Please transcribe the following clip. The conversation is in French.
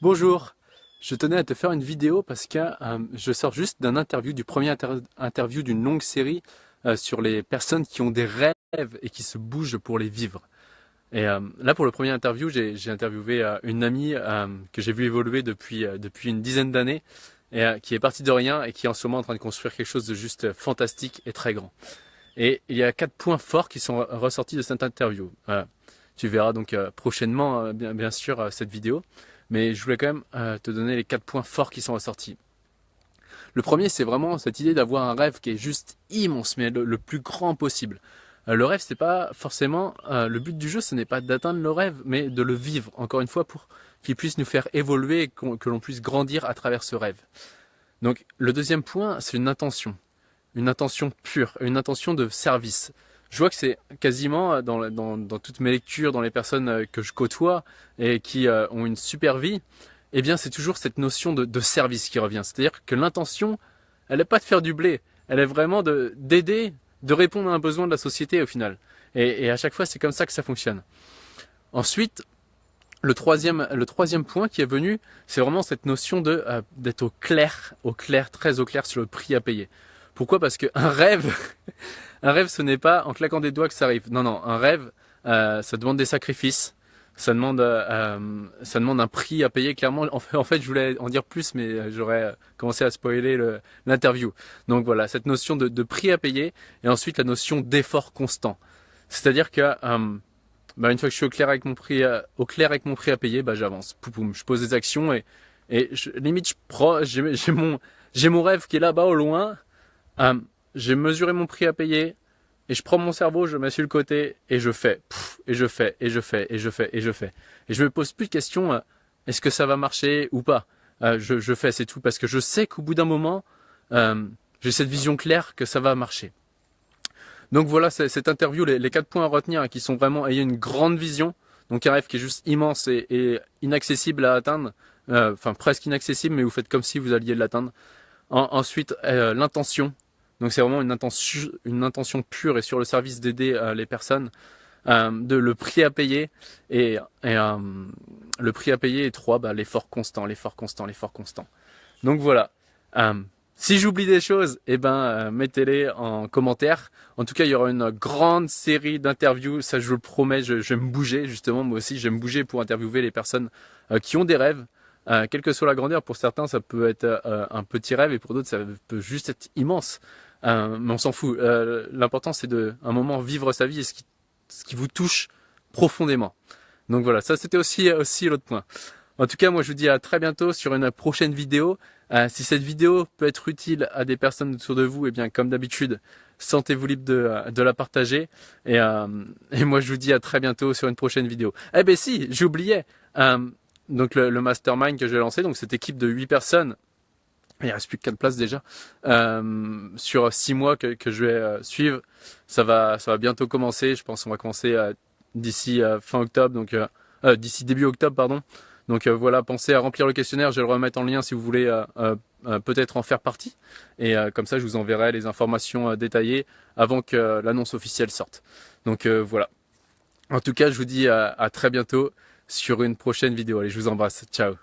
Bonjour, je tenais à te faire une vidéo parce que je sors juste d'un interview, du premier interview d'une longue série sur les personnes qui ont des rêves et qui se bougent pour les vivre. Et là, pour le premier interview, j'ai interviewé une amie que j'ai vu évoluer depuis une dizaine d'années et qui est partie de rien et qui est en ce moment en train de construire quelque chose de juste fantastique et très grand. Et il y a 4 points forts qui sont ressortis de cette interview. Tu verras donc prochainement, bien sûr, cette vidéo. Mais je voulais quand même te donner les 4 points forts qui sont ressortis. Le premier, c'est vraiment cette idée d'avoir un rêve qui est juste immense, mais le plus grand possible. Le rêve, c'est pas forcément le but du jeu, ce n'est pas d'atteindre le rêve, mais de le vivre. Encore une fois, pour qu'il puisse nous faire évoluer et que l'on puisse grandir à travers ce rêve. Donc, le deuxième point, c'est une intention pure, une intention de service. Je vois que c'est quasiment dans toutes mes lectures, dans les personnes que je côtoie et qui ont une super vie, eh bien c'est toujours cette notion de service qui revient. C'est-à-dire que l'intention, elle n'est pas de faire du blé, elle est vraiment d'aider, de répondre à un besoin de la société au final. Et à chaque fois, c'est comme ça que ça fonctionne. Ensuite, le troisième point qui est venu, c'est vraiment cette notion d'être très au clair sur le prix à payer. Pourquoi? Parce qu'un rêve, un rêve, ce n'est pas en claquant des doigts que ça arrive. Non, non, un rêve, ça demande des sacrifices, ça demande un prix à payer. Clairement, en fait, je voulais en dire plus, mais j'aurais commencé à spoiler l'interview. Donc voilà, cette notion de prix à payer, et ensuite la notion d'effort constant. C'est-à-dire que une fois que je suis au clair avec mon prix à payer, j'avance. Poupoum, je pose des actions limite j'ai mon rêve qui est là-bas au loin. J'ai mesuré mon prix à payer et je prends mon cerveau, je le mets sur le côté et je fais, et je fais, et je fais, et je fais, et je fais. Et je me pose plus de questions, est-ce que ça va marcher ou pas? Je fais, c'est tout, parce que je sais qu'au bout d'un moment, j'ai cette vision claire que ça va marcher. Donc voilà, cette interview, les 4 points à retenir qui sont vraiment ayez une grande vision, donc un rêve qui est juste immense et inaccessible à atteindre, enfin presque inaccessible, mais vous faites comme si vous alliez l'atteindre. Ensuite, l'intention. Donc c'est vraiment une intention pure et sur le service d'aider les personnes. De le prix à payer le prix à payer est 3, l'effort constant, l'effort constant, l'effort constant. Donc voilà. Si j'oublie des choses, mettez-les en commentaire. En tout cas, il y aura une grande série d'interviews, ça je vous le promets, je vais me bouger justement, moi aussi je vais me bouger pour interviewer les personnes qui ont des rêves. Quelle que soit la grandeur, pour certains ça peut être un petit rêve et pour d'autres ça peut juste être immense. Mais on s'en fout. L'important c'est de, un moment, vivre sa vie et ce qui vous touche profondément. Donc voilà, ça c'était aussi l'autre point. En tout cas, moi je vous dis à très bientôt sur une prochaine vidéo. Si cette vidéo peut être utile à des personnes autour de vous, comme d'habitude, sentez-vous libre de la partager. Et moi je vous dis à très bientôt sur une prochaine vidéo. Eh ben si, j'oubliais. Donc le mastermind que j'ai lancé, donc cette équipe de 8 personnes, il reste plus que 4 places déjà, sur 6 mois que je vais suivre. Ça va bientôt commencer. Je pense qu'on va commencer d'ici fin octobre, donc d'ici début octobre, pardon. Donc voilà, pensez à remplir le questionnaire, je vais le remettre en lien si vous voulez peut-être en faire partie. Et comme ça, je vous enverrai les informations détaillées avant que l'annonce officielle sorte. Donc voilà. En tout cas, je vous dis à très bientôt sur une prochaine vidéo. Allez, je vous embrasse. Ciao.